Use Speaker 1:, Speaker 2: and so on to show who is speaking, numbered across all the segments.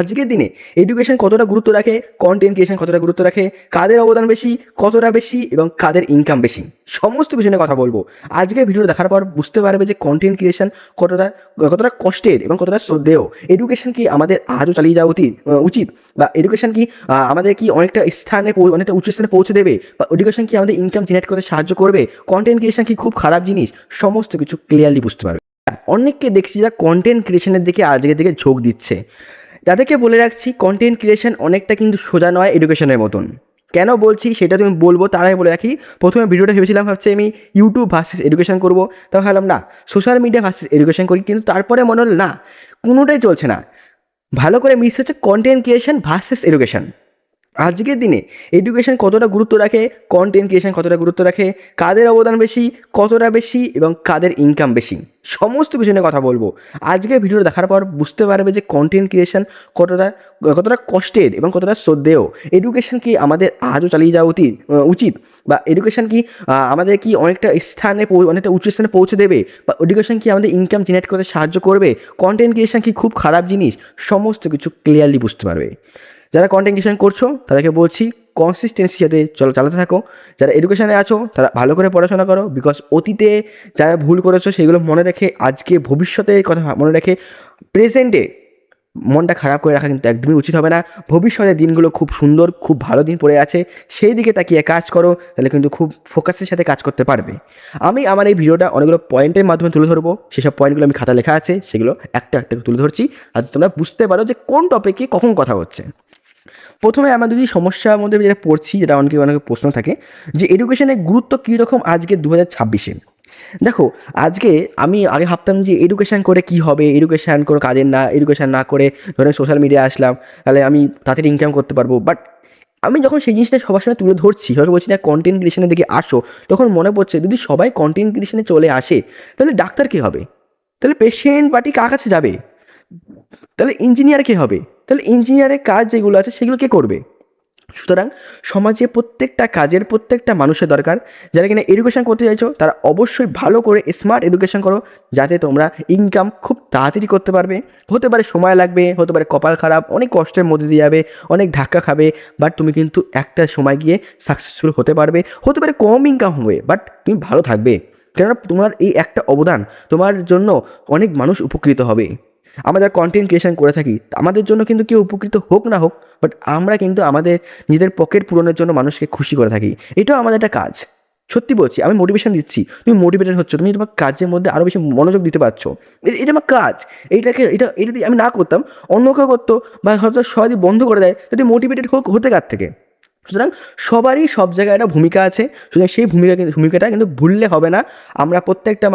Speaker 1: আজকের দিনে এডুকেশন কতটা গুরুত্ব রাখে, কন্টেন্ট ক্রিয়েশন কতটা গুরুত্ব রাখে, কাদের অবদান বেশি, কতটা বেশি এবং কাদের ইনকাম বেশি, সমস্ত কিছু নিয়ে কথা বলবো। আজকের ভিডিও দেখার পর বুঝতে পারবে যে কন্টেন্ট ক্রিয়েশন কতটা কতটা কষ্টের এবং কতটা শ্রদ্ধেয়। এডুকেশন কি আমাদের আজও চালিয়ে যাওয়া উচিত, বা এডুকেশন কি আমাদের কি অনেকটা অনেকটা উচ্চ স্থানে পৌঁছে দেবে, বা এডুকেশন কি আমাদের ইনকাম জেনারেট করতে সাহায্য করবে, কন্টেন্ট ক্রিয়েশন কি খুব খারাপ জিনিস, সমস্ত কিছু ক্লিয়ারলি বুঝতে পারবে। অনেককে দেখছি যারা কন্টেন্ট ক্রিয়েশনের দিকে আজকের দিকে ঝোঁক দিচ্ছে। তাদেরকে বলে রাখছি, কন্টেন্ট ক্রিয়েশন অনেকটা কিন্তু সোজা নয় এডুকেশনের মতন। কেন বলছি সেটা তুমি বলবো, তার আগে বলে রাখি, প্রথমে ভিডিওটা ভেবেছিলাম ভাবছি আমি ইউটিউব ভার্সেস এডুকেশন করবো, তা ভাবলাম না সোশ্যাল মিডিয়া ভার্সেস এডুকেশন করি, কিন্তু তারপরে মনে হলো না, কোনোটাই চলছে না, ভালো করে মিস হচ্ছে কন্টেন্ট ক্রিয়েশন ভার্সেস এডুকেশন। আজকের দিনে এডুকেশন কতটা গুরুত্ব রাখে, কন্টেন্ট ক্রিয়েশন কতটা গুরুত্ব রাখে, কাদের অবদান বেশি, কতটা বেশি এবং কাদের ইনকাম বেশি, সমস্ত কিছু নিয়ে কথা বলবো। আজকের ভিডিওটা দেখার পর বুঝতে পারবে যে কন্টেন্ট ক্রিয়েশন কতটা কতটা কষ্টের এবং কতটা শ্রদ্ধেয়। এডুকেশন কি আমাদের আজও চালিয়ে যাওয়া উচিত, বা এডুকেশন কি আমাদের কি অনেকটা উচ্চ স্থানে পৌঁছে দেবে, বা এডুকেশন কি আমাদের ইনকাম জেনারেট করতে সাহায্য করবে, কন্টেন্ট ক্রিয়েশন কি খুব খারাপ জিনিস, সমস্ত কিছু ক্লিয়ারলি বুঝতে পারবে। যারা কন্টেন্ট ক্রিয়েশন করছো তাদেরকে বলছি, কনসিস্টেন্সি সাথে চালাতে থাকো। যারা এডুকেশনে আছো তারা ভালো করে পড়াশোনা করো, বিকজ অতীতে যারা ভুল করেছো সেগুলো মনে রেখে আজকে ভবিষ্যতের কথা মনে রেখে প্রেজেন্টে মনটা খারাপ করে রাখা কিন্তু একদমই উচিত হবে না। ভবিষ্যতের দিনগুলো খুব সুন্দর, খুব ভালো দিন পড়ে আছে, সেই দিকে তাকিয়ে কাজ করো, তাহলে কিন্তু খুব ফোকাসের সাথে কাজ করতে পারবে। আমি আমার এই ভিডিওটা অনেকগুলো পয়েন্টের মাধ্যমে তুলে ধরবো, সেসব পয়েন্টগুলো আমি খাতা লেখা আছে, সেগুলো একটা একটা তুলে ধরছি, আর তোমরা বুঝতে পারো যে কোন টপিকে কখন কথা হচ্ছে। প্রথমে আমরা যদি সমস্যার মধ্যে যেটা পড়ছি, যেটা অনেকে প্রশ্ন থাকে যে এডুকেশনের গুরুত্ব কীরকম আজকে 2026-এ। দেখো, আজকে আমি আগে ভাবতাম যে এডুকেশান করে কি হবে, এডুকেশান করে কাজের না, এডুকেশান না করে ধরেন সোশ্যাল মিডিয়া আসলাম তাহলে আমি তাড়াতাড়ি ইনকাম করতে পারবো। বাট আমি যখন সেই জিনিসটা সবার সামনে তুলে ধরছি, সবাইকে বলছি না কন্টেন্ট ক্রিয়েশনের দিকে আসো, তখন মনে পড়ছে যদি সবাই কন্টেন্ট ক্রিয়েশনে চলে আসে তাহলে ডাক্তার কে হবে, তাহলে পেশেন্ট পার্টি কার কাছে যাবে, তাহলে ইঞ্জিনিয়ার কে হবে, তাহলে ইঞ্জিনিয়ারের কাজ যেগুলো আছে সেগুলো কে করবে। সুতরাং সমাজে প্রত্যেকটা কাজের প্রত্যেকটা মানুষের দরকার। যারা কিনা এডুকেশন করতে চাইছো তারা অবশ্যই ভালো করে স্মার্ট এডুকেশন করো, যাতে তোমরা ইনকাম খুব তাড়াতাড়ি করতে পারবে। হতে পারে সময় লাগবে, হতে পারে কপাল খারাপ, অনেক কষ্টের মধ্যে দিয়ে যাবে, অনেক ধাক্কা খাবে, বাট তুমি কিন্তু একটা সময় গিয়ে সাকসেসফুল হতে পারবে। হতে পারে কম ইনকাম হবে, বাট তুমি ভালো থাকবে, কেননা তোমার এই একটা অবদান তোমার জন্য অনেক মানুষ উপকৃত হবে। আমরা যারা কন্টেন্ট ক্রিয়েশন করে থাকি আমাদের জন্য কিন্তু কেউ উপকৃত হোক না হোক, বাট আমরা কিন্তু আমাদের নিজেদের পকেট পূরণের জন্য মানুষকে খুশি করে থাকি, এটাও আমাদের একটা কাজ। সত্যি বলছি, আমি মোটিভেশন দিচ্ছি, তুমি মোটিভেটেড হচ্ছ, তুমি তোমার কাজের মধ্যে আরও বেশি মনোযোগ দিতে পারছো, এটা আমার কাজ। এটা যদি আমি না করতাম, অন্য কেউ করতো, বা হয়তো সবাই বন্ধ করে দেয়, যদি মোটিভেটেড হতে কার থেকে। সুতরাং সবারই সব জায়গায় একটা ভূমিকা আছে, সুতরাং সেই ভূমিকাটা কিন্তু ভুললে হবে না। আমরা প্রত্যেকটা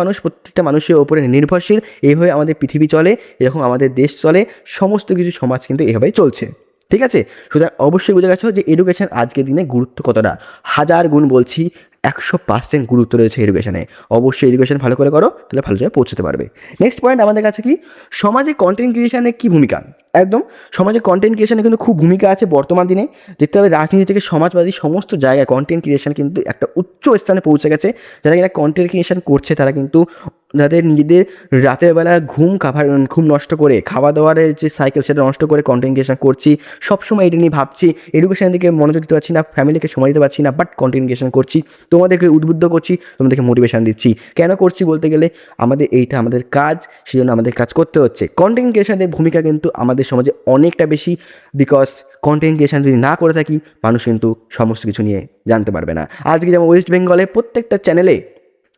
Speaker 1: মানুষের ওপরে নির্ভরশীল, এইভাবে আমাদের পৃথিবী চলে, এরকম আমাদের দেশ চলে, সমস্ত কিছু সমাজ কিন্তু এভাবেই চলছে, ঠিক আছে। সুতরাং অবশ্যই বুঝে গেছো যে এডুকেশন আজকের দিনে গুরুত্ব কতটা, হাজার গুণ বলছি, 100% গুরুত্ব রয়েছে এডুকেশনে। অবশ্যই এডুকেশন ভালো করে করো, তাহলে ভালো জায়গায় পৌঁছতে পারবে। নেক্সট পয়েন্ট আমাদের কাছে কি, সমাজে কন্টেন্ট ক্রিয়েশনের কী ভূমিকা। একদম, সমাজে কন্টেন্ট ক্রিয়েশনে কিন্তু খুব ভূমিকা আছে বর্তমান দিনে। দেখতে হবে রাজনীতি থেকে সমাজবাদী সমস্ত জায়গায় কন্টেন্ট ক্রিয়েশন কিন্তু একটা উচ্চ স্থানে পৌঁছে গেছে। যারা কিনা কন্টেন্ট ক্রিয়েশন করছে তারা কিন্তু যাদের নিজেদের রাতের বেলা ঘুম নষ্ট করে, খাওয়া দাওয়ার যে সাইকেল সেটা নষ্ট করে কন্টেন্ট ক্রিয়েশন করছি, সবসময় এটা নিয়ে ভাবছি, এডুকেশনের দিকে মনোযোগ দিতে পারছি না, ফ্যামিলিকে সময় দিতে পারছি না, বাট কন্টেন্ট ক্রিয়েশন করছি, তোমাদেরকে উদ্বুদ্ধ করছি, তোমাদেরকে মোটিভেশন দিচ্ছি। কেন করছি বলতে গেলে এইটা আমাদের কাজ, সেই জন্য আমাদের কাজ করতে হচ্ছে। কন্টেন্ট ক্রিয়েশনের ভূমিকা কিন্তু আমাদের সমাজে অনেকটা বেশি, বিকজ কন্টেন্ট ক্রিয়েশন যদি না করে থাকি মানুষ কিন্তু সমস্ত কিছু নিয়ে জানতে পারবে না। আজকে যেমন ওয়েস্ট বেঙ্গলে প্রত্যেকটা চ্যানেলে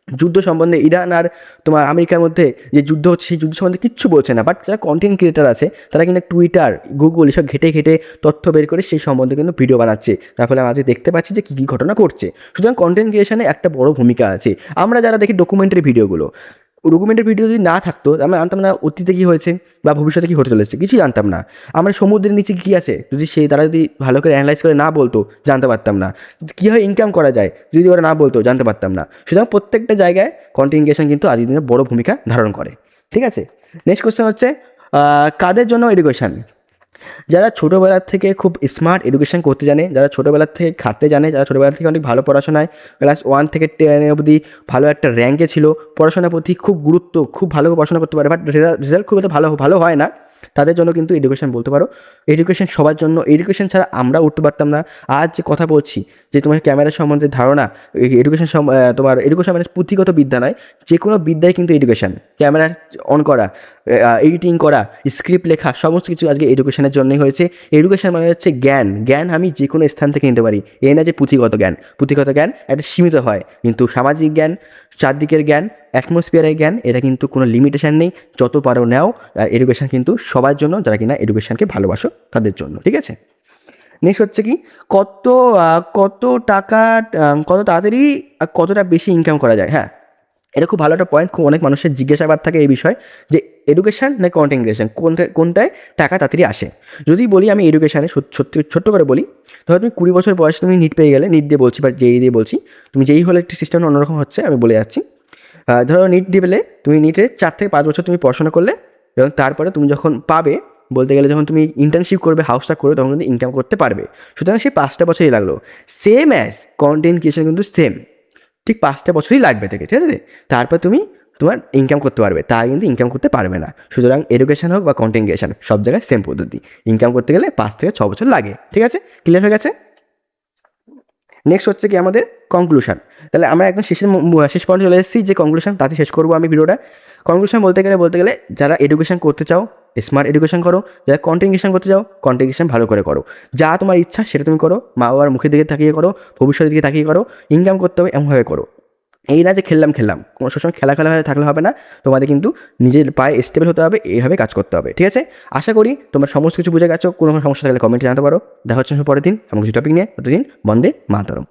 Speaker 1: যুদ্ধ সম্বন্ধে, ইরান আর তোমার আমেরিকার মধ্যে যে যুদ্ধ হচ্ছে সেই যুদ্ধ সম্বন্ধে কিচ্ছু বলছে না, বাট যারা কন্টেন্ট ক্রিয়েটার আছে তারা কিন্তু টুইটার, গুগল এসব ঘেটে তথ্য বের করে সেই সম্বন্ধে কিন্তু ভিডিও বানাচ্ছে, তার ফলে আমরা আজকে দেখতে পাচ্ছি যে কী কী ঘটনা ঘটছে। সুতরাং কন্টেন্ট ক্রিয়েশনে একটা বড় ভূমিকা আছে। আমরা যারা দেখি ডকুমেন্টারি ভিডিওগুলো, ডকুমেন্টারি ভিডিও যদি না থাকতো আমরা জানতাম না অতীতে কী হয়েছে বা ভবিষ্যতে কী হতে চলেছে, কিছুই জানতাম না। আমরা সমুদ্রের নিচে কী আছে যদি তারা যদি ভালো করে অ্যানালাইজ করে না বলতো জানতে পারতাম না। কীভাবে ইনকাম করা যায় যদি ওরা না বলতো জানতে পারতাম না। সুতরাং প্রত্যেকটা জায়গায় কন্টেন্ট ক্রিয়েশন কিন্তু আজকের দিনে বড় ভূমিকা ধারণ করে, ঠিক আছে। নেক্সট কোশ্চেন হচ্ছে কাদের জন্য এডুকেশন। যারা ছোটোবেলার থেকে খুব স্মার্ট এডুকেশন করতে জানে, যারা ছোটোবেলার থেকে খাটতে জানে, যারা ছোটোবেলা থেকে অনেক ভালো পড়াশোনায় ক্লাস 1 থেকে 10 অবধি ভালো একটা র্যাঙ্কে ছিল, পড়াশোনার প্রতি খুব গুরুত্ব, খুব ভালো পড়াশোনা করতে পারে, বাট রেজাল্ট খুব একটা ভালো হয় না, তাদের জন্য কিন্তু এডুকেশন বলতে পারো। এডুকেশন সবার জন্য, এডুকেশন ছাড়া আমরা উঠতে পারতাম না। আজ যে কথা বলছি যে তোমার ক্যামেরা সম্বন্ধে ধারণা, এডুকেশন তোমার এডুকেশন মানে পুঁথিগত বিদ্যা নয়, যে কোনো বিদ্যায় কিন্তু এডুকেশন। ক্যামেরা অন করা, এডিটিং করা, স্ক্রিপ্ট লেখা, সমস্ত কিছু আজকে এডুকেশনের জন্যই হয়েছে। এডুকেশন মানে হচ্ছে জ্ঞান। জ্ঞান আমি যে কোনো স্থান থেকে নিতে পারি, এই না যে পুঁথিগত জ্ঞান। পুঁথিগত জ্ঞান একটা সীমিত হয়, কিন্তু সামাজিক জ্ঞান, চারদিকের জ্ঞান, অ্যাটমসফিয়ারের জ্ঞান, এটা কিন্তু কোনো লিমিটেশন নেই, যত পারো নাও। আর এডুকেশন কিন্তু সবার জন্য, যারা কিনা এডুকেশনকে ভালোবাসো তাদের জন্য, ঠিক আছে। নেক্সট হচ্ছে কি, কত টাকা, কত তাড়াতাড়ি কতটা বেশি ইনকাম করা যায়। হ্যাঁ, এটা খুব ভালো একটা পয়েন্ট। খুব অনেক মানুষের জিজ্ঞাসাবাদ থাকে এই বিষয়ে যে এডুকেশন না কন্টেন্ট ক্রিয়েশন, কোনটায় টাকা তাড়াতাড়ি আসে। যদি বলি আমি এডুকেশানে ছোট্ট করে বলি, ধরো তুমি 20 বছর বয়সে তুমি নিট পেয়ে গেলে, নিট দিয়ে বলছি বা যেই দিয়ে বলছি, তুমি যেই হলে একটি সিস্টেম অন্যরকম হচ্ছে, আমি বলে যাচ্ছি। ধরো নিট দিয়ে পেলে, তুমি নিটে 4 থেকে 5 বছর তুমি পড়াশোনা করলে, এবং তারপরে তুমি যখন পাবে, বলতে গেলে যখন তুমি ইন্টার্নশিপ করবে, হাউসটা করবে, তখন কিন্তু ইনকাম করতে পারবে। সুতরাং সেই 5টা বছরই লাগলো। সেম অ্যাজ কন্টেন্ট ক্রিয়েশন কিন্তু সেম, ঠিক 5টা বছরই লাগবে থেকে, ঠিক আছে। তারপর তুমি তোমার ইনকাম করতে পারবে, তা কিন্তু ইনকাম করতে পারবে না। সুতরাং এডুকেশন হোক বা কন্টেন্ট ক্রিয়েশন, সব জায়গায় সেম পদ্ধতি। ইনকাম করতে গেলে 5 থেকে 6 বছর লাগে, ঠিক আছে। ক্লিয়ার হয়ে গেছে। নেক্সট হচ্ছে কি আমাদের কনক্লুশন। তাহলে আমরা একদম শেষ পর্যন্ত চলে এসেছি, যে কনক্লুশন, তাতে শেষ করবো আমি ভিডিওটা। কনক্লুশন বলতে গেলে যারা এডুকেশন করতে চাও, স্মার্ট এডুকেশন করো। যারা কন্টেন্ট ক্রিয়েশন করতে চাও, কন্টেন্ট ক্রিয়েশন ভালো করে করো। যা তোমার ইচ্ছা সেটা তুমি করো, মা বাবার মুখের দিকে তাকিয়ে করো, ভবিষ্যতের দিকে তাকিয়ে করো। ইনকাম করতে হবে এমনভাবে করো, এই না যে খেললাম কোনো সবসময় খেলা হয়ে থাকলে হবে না। তোমাদের কিন্তু নিজের পায়ে স্টেবল হতে হবে, এইভাবে কাজ করতে হবে, ঠিক আছে। আশা করি তোমরা সমস্ত কিছু বুঝে গেছো। কোনো সমস্যা থাকলে কমেন্টে জানাতে পারো। দেখা হচ্ছে পরের দিন এমন কিছু টপিক নিয়ে। ততদিন বন্দে মাতরম।